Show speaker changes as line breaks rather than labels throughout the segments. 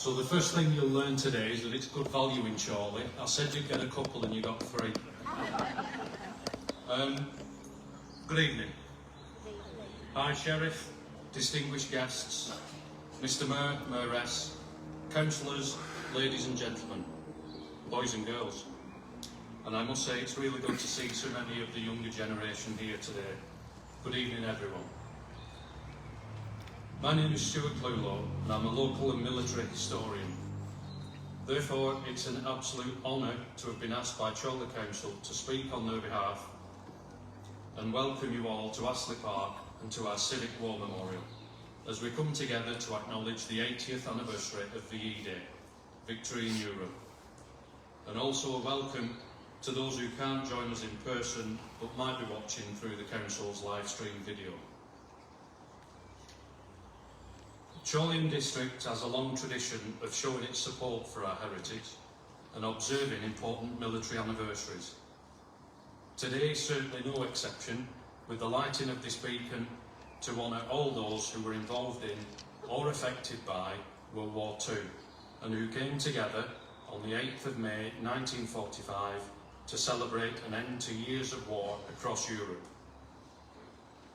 So the first thing you'll learn today is that it's good value in Chorley. I said you'd get a couple and you got 3. Good evening. Hi Sheriff, distinguished guests, Mr Mayor, Mayoress, councillors, ladies and gentlemen, boys and girls. And I must say it's really good to see so many of the younger generation here today. Good evening everyone. My name is Stuart Clewlow and I'm a local and military historian. Therefore, it's an absolute honour to have been asked by Chorley Council to speak on their behalf and welcome you all to Astley Park and to our Civic War Memorial as we come together to acknowledge the 80th anniversary of VE Day, Victory in Europe. And also a welcome to those who can't join us in person but might be watching through the Council's live stream video. Chorley District has a long tradition of showing its support for our heritage and observing important military anniversaries. Today is certainly no exception, with the lighting of this beacon to honour all those who were involved in or affected by World War II and who came together on the 8th of May 1945 to celebrate an end to years of war across Europe.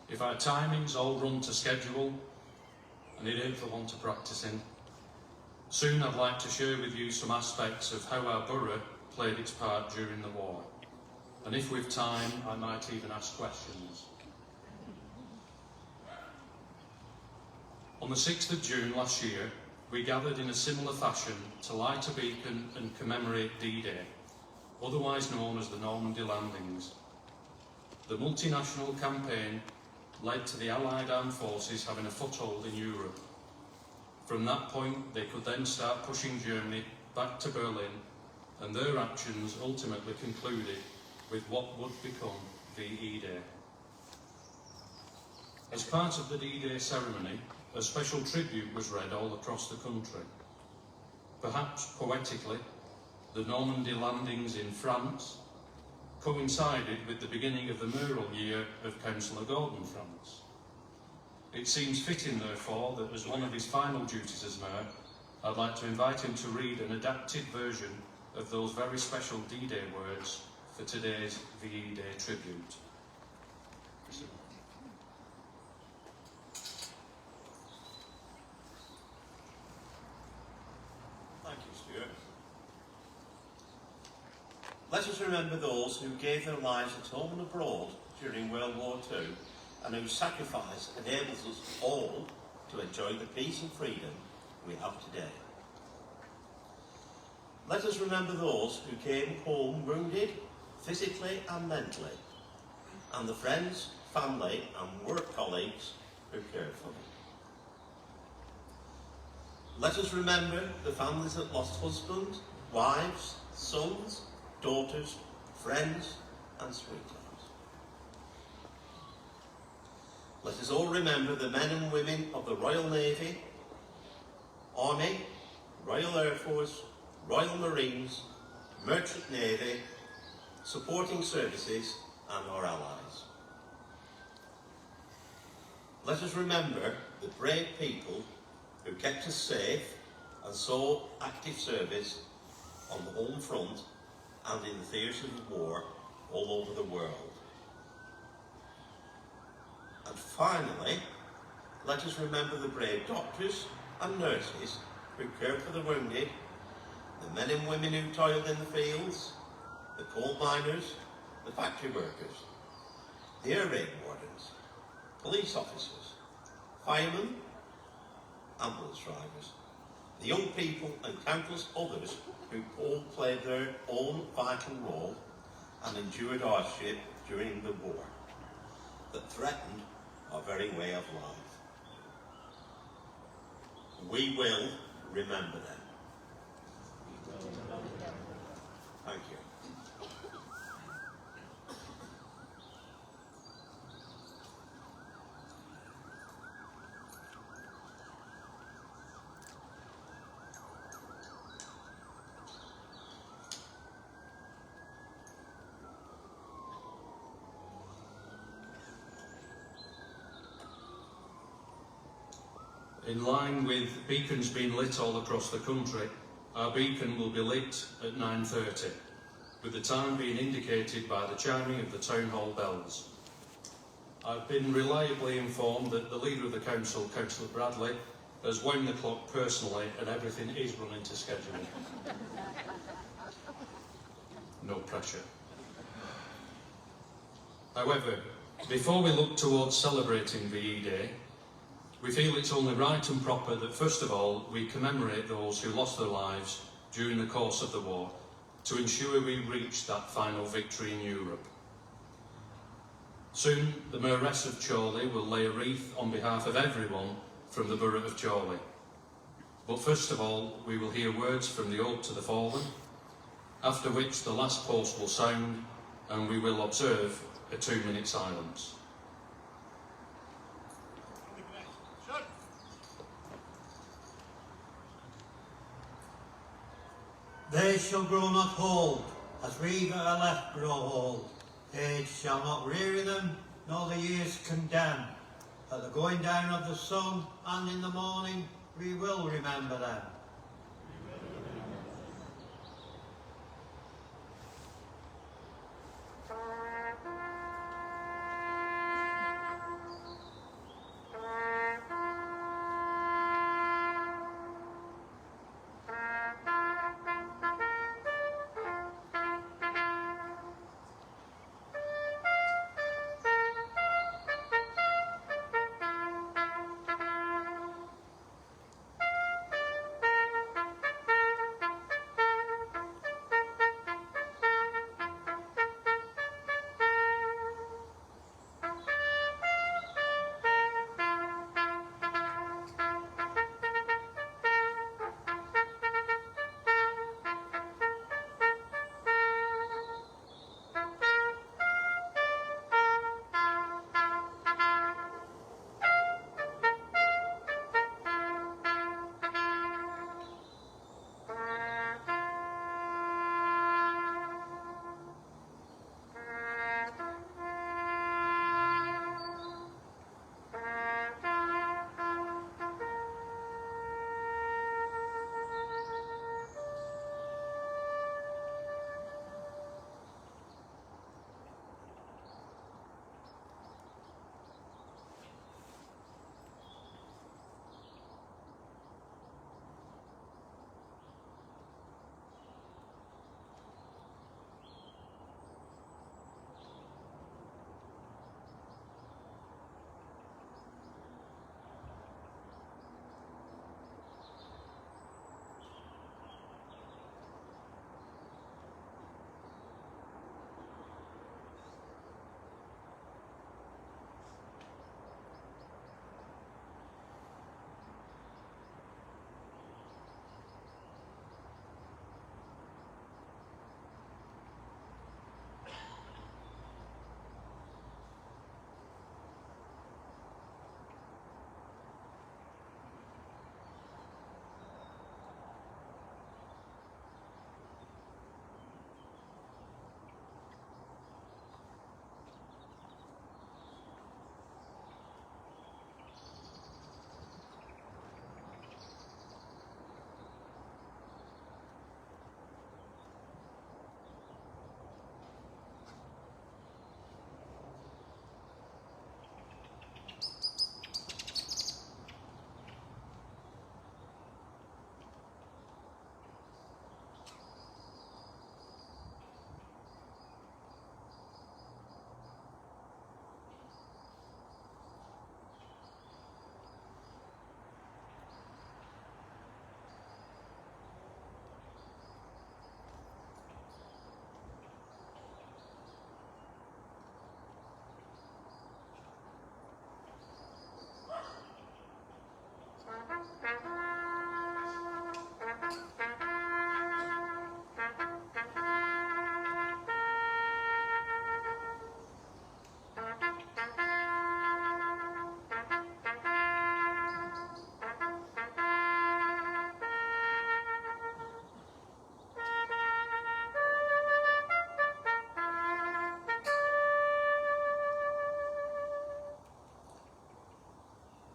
If our timings all run to schedule, and it ain't for want of practising, soon I'd like to share with you some aspects of how our borough played its part during the war. And if we've time, I might even ask questions. On the 6th of June last year, we gathered in a similar fashion to light a beacon and commemorate D-Day, otherwise known as the Normandy Landings. The multinational campaign led to the Allied armed forces having a foothold in Europe. From that point, they could then start pushing Germany back to Berlin, and their actions ultimately concluded with what would become VE Day. As part of the D-Day ceremony, a special tribute was read all across the country. Perhaps poetically, the Normandy landings in France coincided with the beginning of the mayoral year of Councillor Gordon France. It seems fitting, therefore, that as one of his final duties as mayor, I'd like to invite him to read an adapted version of those very special D-Day words for today's VE Day tribute.
Thank you, Stuart. Let us remember those who gave their lives at home and abroad during World War II and whose sacrifice enables us all to enjoy the peace and freedom we have today. Let us remember those who came home wounded, physically and mentally, and the friends, family and work colleagues who cared for them. Let us remember the families that lost husbands, wives, sons, daughters, friends and sweethearts. Let us all remember the men and women of the Royal Navy, Army, Royal Air Force, Royal Marines, Merchant Navy, supporting services and our allies. Let us remember the brave people who kept us safe and saw active service on the home front and in the theatres of war all over the world. And finally, let us remember the brave doctors and nurses who cared for the wounded, the men and women who toiled in the fields, the coal miners, the factory workers, the air raid wardens, police officers, firemen, ambulance drivers, the young people and countless others who all played their own vital role and endured hardship during the war that threatened our very way of life. We will remember them. Thank you.
In line with beacons being lit all across the country, our beacon will be lit at 9:30, with the time being indicated by the chiming of the town hall bells. I've been reliably informed that the leader of the council, Councillor Bradley, has wound the clock personally and everything is running to schedule. No pressure. However, before we look towards celebrating VE Day, we feel it's only right and proper that first of all we commemorate those who lost their lives during the course of the war to ensure we reach that final victory in Europe. Soon, the Mayoress of Chorley will lay a wreath on behalf of everyone from the Borough of Chorley. But first of all, we will hear words from the Ode to the Fallen, after which the last post will sound and we will observe a 2-minute silence.
They shall grow not old, as we that are left grow old. Age shall not weary them, nor the years condemn. At the going down of the sun and in the morning, we will remember them.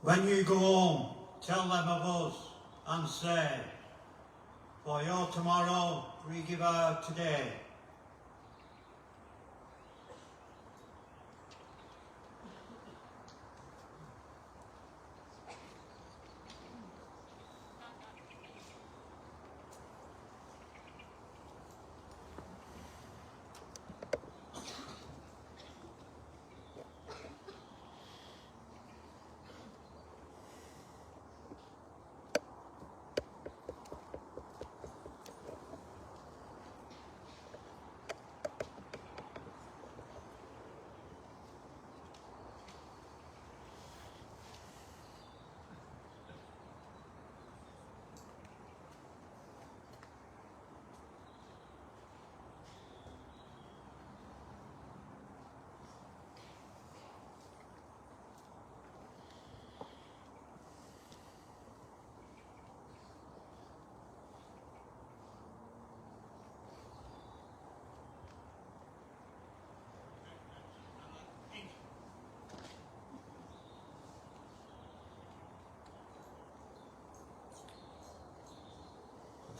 When you go home, tell them of us, and say, for your tomorrow we give our today.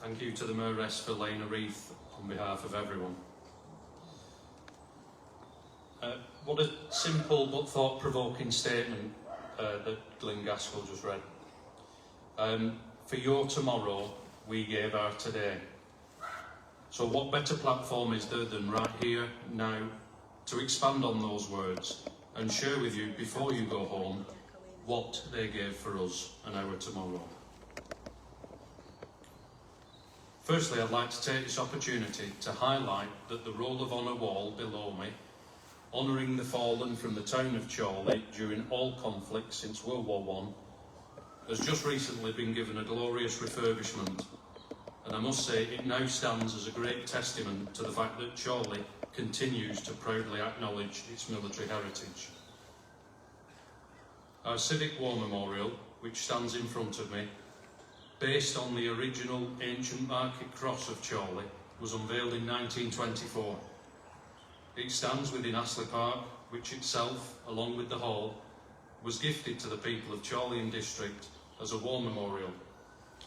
Thank you to the Mayoress for laying a wreath on behalf of everyone. What a simple but thought-provoking statement that Glyn Gaskell just read. For your tomorrow, we gave our today. So what better platform is there than right here, now, to expand on those words and share with you, before you go home, what they gave for us and our tomorrow. Firstly, I'd like to take this opportunity to highlight that the Roll of Honour wall below me, honouring the fallen from the town of Chorley during all conflicts since World War I, has just recently been given a glorious refurbishment, and I must say it now stands as a great testament to the fact that Chorley continues to proudly acknowledge its military heritage. Our Civic War Memorial, which stands in front of me, based on the original ancient market cross of Chorley, was unveiled in 1924. It stands within Astley Park, which itself, along with the hall, was gifted to the people of Chorley and District as a war memorial,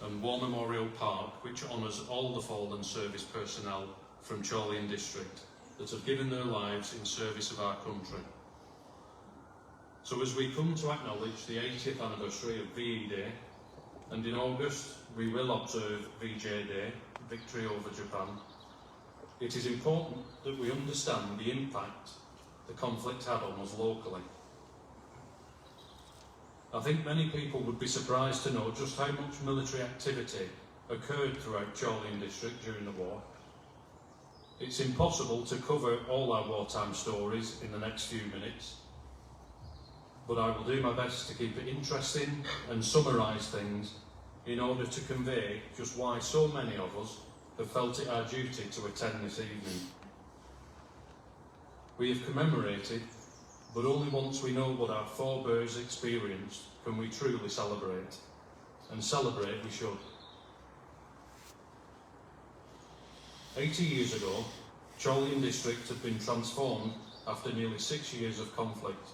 and War Memorial Park, which honours all the fallen service personnel from Chorley and District that have given their lives in service of our country. So as we come to acknowledge the 80th anniversary of VE Day, and in August we will observe VJ Day, Victory over Japan, it is important that we understand the impact the conflict had on us locally. I think many people would be surprised to know just how much military activity occurred throughout Chorley and District during the war. It's impossible to cover all our wartime stories in the next few minutes, but I will do my best to keep it interesting and summarise things in order to convey just why so many of us have felt it our duty to attend this evening. We have commemorated, but only once we know what our forebears experienced can we truly celebrate, and celebrate we should. 80 years ago, Chorley and District had been transformed after nearly 6 years of conflict.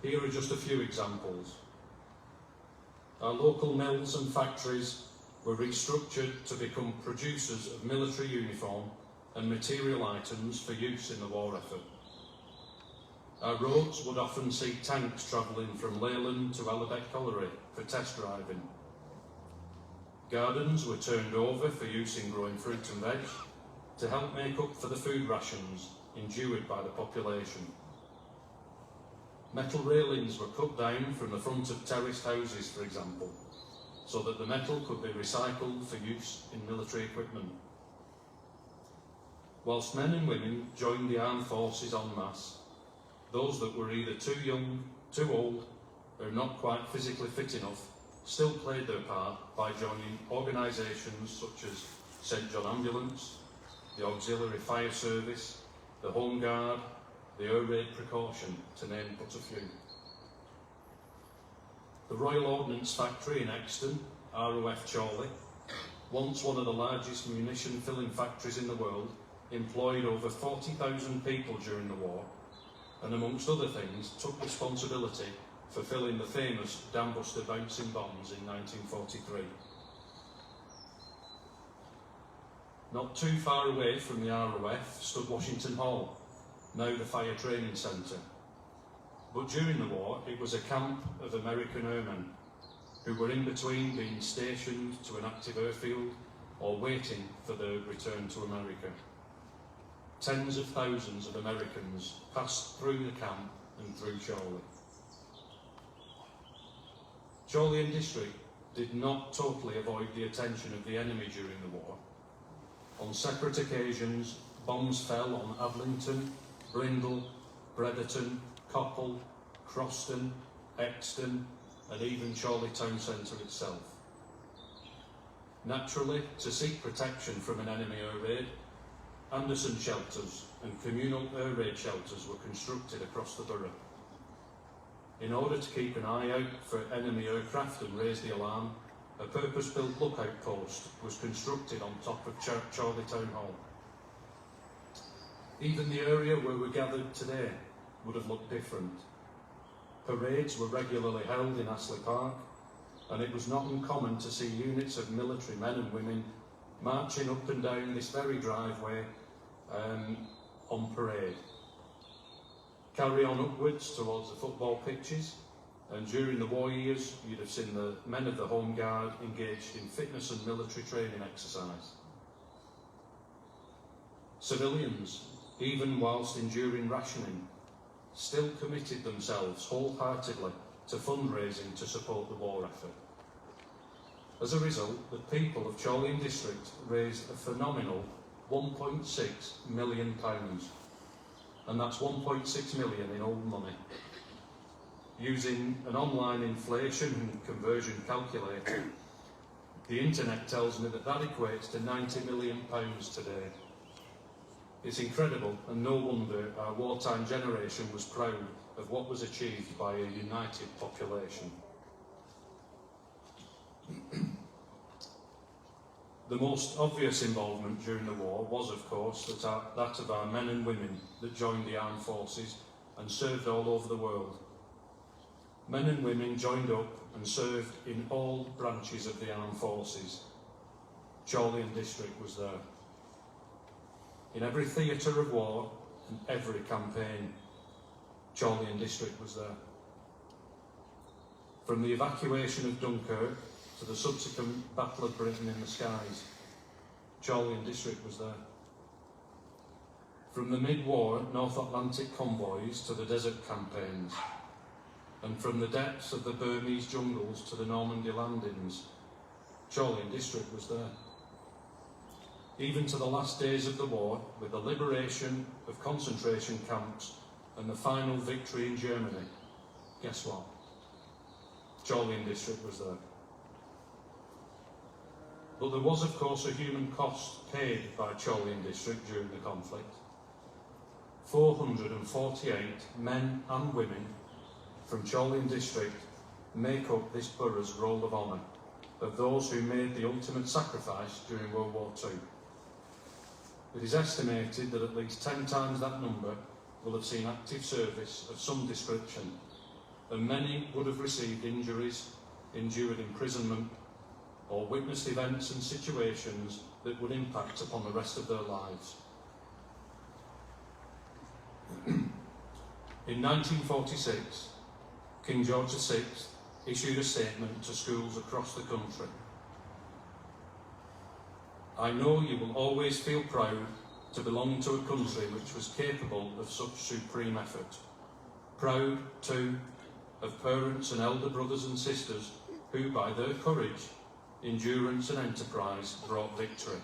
Here are just a few examples. Our local mills and factories were restructured to become producers of military uniform and material items for use in the war effort. Our roads would often see tanks travelling from Leyland to Ellerbeck Colliery for test driving. Gardens were turned over for use in growing fruit and veg to help make up for the food rations endured by the population. Metal railings were cut down from the front of terraced houses, for example, so that the metal could be recycled for use in military equipment. Whilst men and women joined the armed forces en masse, those that were either too young, too old, or not quite physically fit enough still played their part by joining organisations such as St John Ambulance, the Auxiliary Fire Service, the Home Guard, the Air Raid Precaution, to name but a few. The Royal Ordnance Factory in Exton, ROF Chorley, once one of the largest munition filling factories in the world, employed over 40,000 people during the war, and amongst other things took responsibility fulfilling the famous Dambuster bouncing bombs in 1943. Not too far away from the ROF stood Washington Hall, now the Fire Training Centre. But during the war, it was a camp of American airmen who were in between being stationed to an active airfield or waiting for their return to America. Tens of thousands of Americans passed through the camp and through Chorley. Chorley and District did not totally avoid the attention of the enemy during the war. On separate occasions, bombs fell on Adlington, Brindle, Bredderton, Coppell, Croston, Exton, and even Chorley Town Centre itself. Naturally, to seek protection from an enemy air raid, Anderson shelters and communal air raid shelters were constructed across the borough. In order to keep an eye out for enemy aircraft and raise the alarm, a purpose-built lookout post was constructed on top of Chorley Town Hall. Even the area where we're gathered today would have looked different. Parades were regularly held in Astley Park, and it was not uncommon to see units of military men and women marching up and down this very driveway on parade. Carry on upwards towards the football pitches, and during the war years you'd have seen the men of the Home Guard engaged in fitness and military training exercise. Civilians, even whilst enduring rationing, still committed themselves wholeheartedly to fundraising to support the war effort. As a result, the people of Chorley and District raised a phenomenal £1.6 million, and that's 1.6 million in old money. Using an online inflation and conversion calculator, the internet tells me that equates to £90 million today. It's incredible, and no wonder our wartime generation was proud of what was achieved by a united population. The most obvious involvement during the war was, of course, that of our men and women that joined the armed forces and served all over the world. Men and women joined up and served in all branches of the armed forces. Chorley and District was there. In every theatre of war and every campaign, Chorley and District was there. From the evacuation of Dunkirk to the subsequent Battle of Britain in the skies, Chorley and District was there. From the mid-war North Atlantic convoys to the desert campaigns, and from the depths of the Burmese jungles to the Normandy landings, Chorley and District was there. Even to the last days of the war, with the liberation of concentration camps and the final victory in Germany, guess what? Chorley and District was there. But there was, of course, a human cost paid by Chorley and District during the conflict. 448 men and women from Chorley and District make up this borough's roll of honour of those who made the ultimate sacrifice during World War II. It is estimated that at least 10 times that number will have seen active service of some description, and many would have received injuries, endured imprisonment, or witnessed events and situations that would impact upon the rest of their lives. In 1946, King George VI issued a statement to schools across the country. I know you will always feel proud to belong to a country which was capable of such supreme effort. Proud, too, of parents and elder brothers and sisters who, by their courage, endurance and enterprise, brought victory.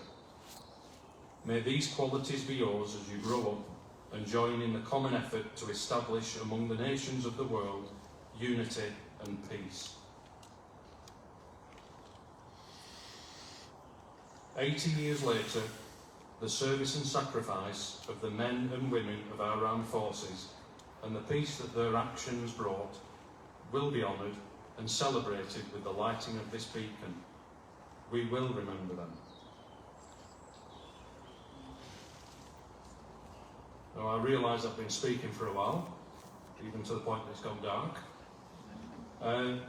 May these qualities be yours as you grow up and join in the common effort to establish among the nations of the world unity and peace. 80 years later, the service and sacrifice of the men and women of our armed forces and the peace that their actions brought will be honoured and celebrated with the lighting of this beacon. We will remember them. Now, I realise I've been speaking for a while, even to the point that it's gone dark. And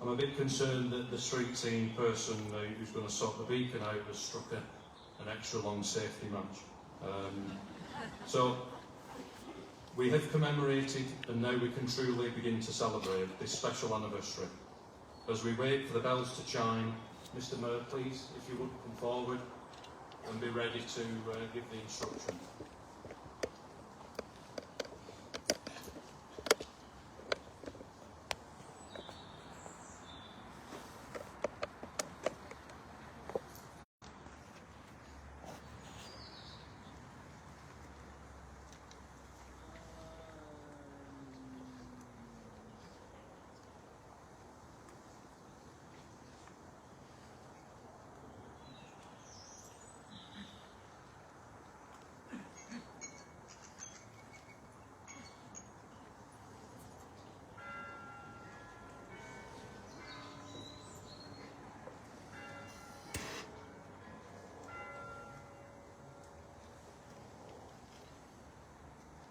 I'm a bit concerned that the street team person who's going to sort the beacon out has struck an extra long safety match. So we have commemorated, and now we can truly begin to celebrate this special anniversary. As we wait for the bells to chime, Mr. Mayor, please, if you would come forward and be ready to give the instruction.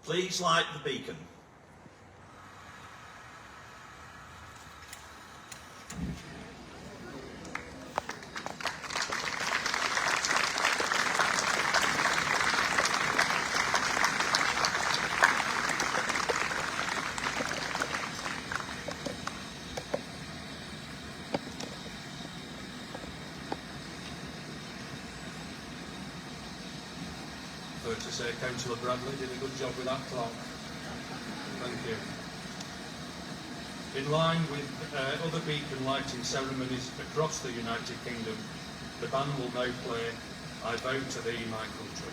Please light the beacon.
Fair to say Councillor Bradley did a good job with that clock. Thank you. In line with other beacon lighting ceremonies across the United Kingdom, the band will now play I Vow to Thee, My Country.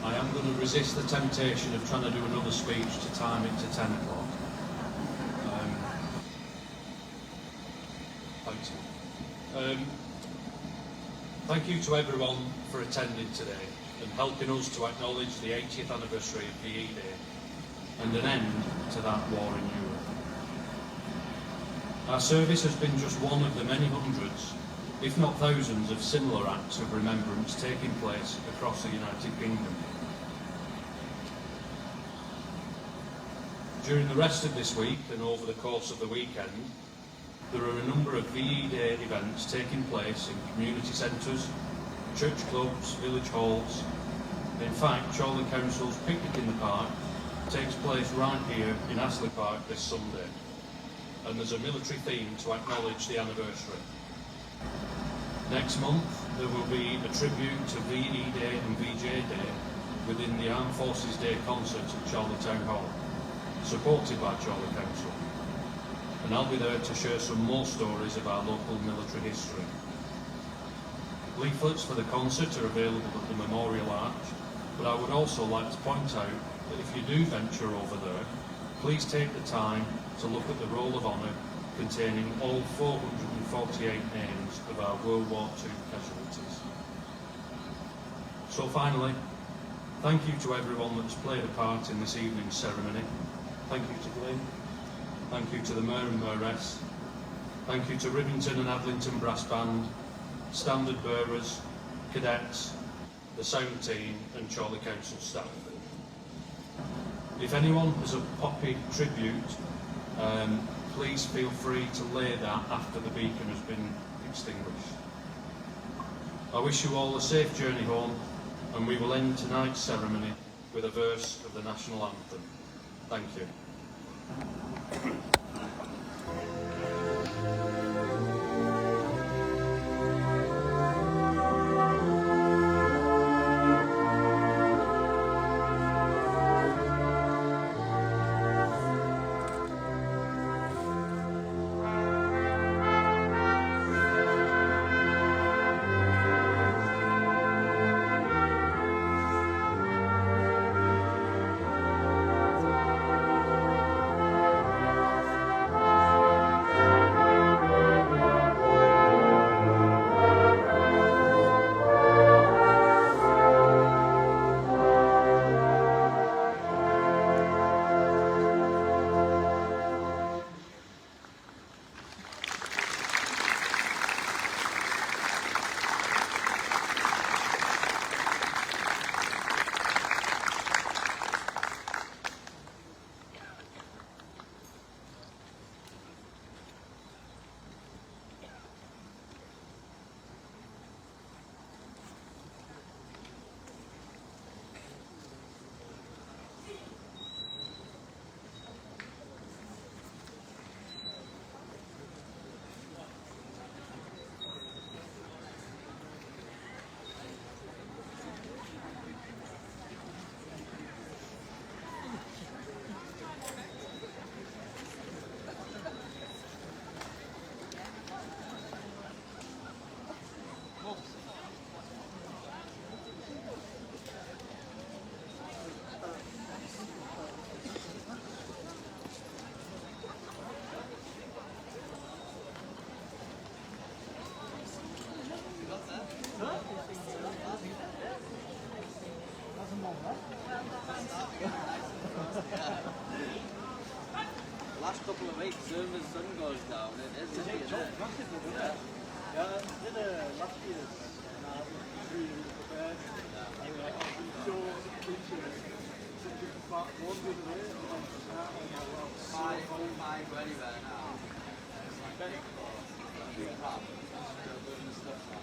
I'm going to resist the temptation of trying to do another speech to time it to 10 o'clock. Thanks. Thank you to everyone for attending today and helping us to acknowledge the 80th anniversary of VE Day and an end to that war in Europe. Our service has been just one of the many hundreds, if not thousands, of similar acts of remembrance taking place across the United Kingdom. During the rest of this week and over the course of the weekend, there are a number of VE Day events taking place in community centres, church clubs, village halls. In fact, Chorley Council's Picnic in the Park takes place right here in Astley Park this Sunday, and there's a military theme to acknowledge the anniversary. Next month, there will be a tribute to VE Day and VJ Day within the Armed Forces Day concert at Chorley Town Hall, supported by Chorley Council. And I'll be there to share some more stories of our local military history. Leaflets for the concert are available at the Memorial Arch, but I would also like to point out that if you do venture over there, please take the time to look at the Roll of Honour containing all 448 names of our World War II casualties. So finally, thank you to everyone that's played a part in this evening's ceremony. Thank you to Glenn. Thank you to the Mayor and Mayoress. Thank you to Rivington and Adlington Brass Band, Standard Bearers, Cadets, the Sound Team and Chorley Council staff. If anyone has a poppy tribute, please feel free to lay that after the beacon has been extinguished. I wish you all a safe journey home, and we will end tonight's ceremony with a verse of the National Anthem. Thank you.
Last couple of weeks, soon as the sun goes down, it is, isn't it? Yeah.
Yeah, I did last year, and I was really prepared. So,
Five anywhere now. Still doing the stuff now.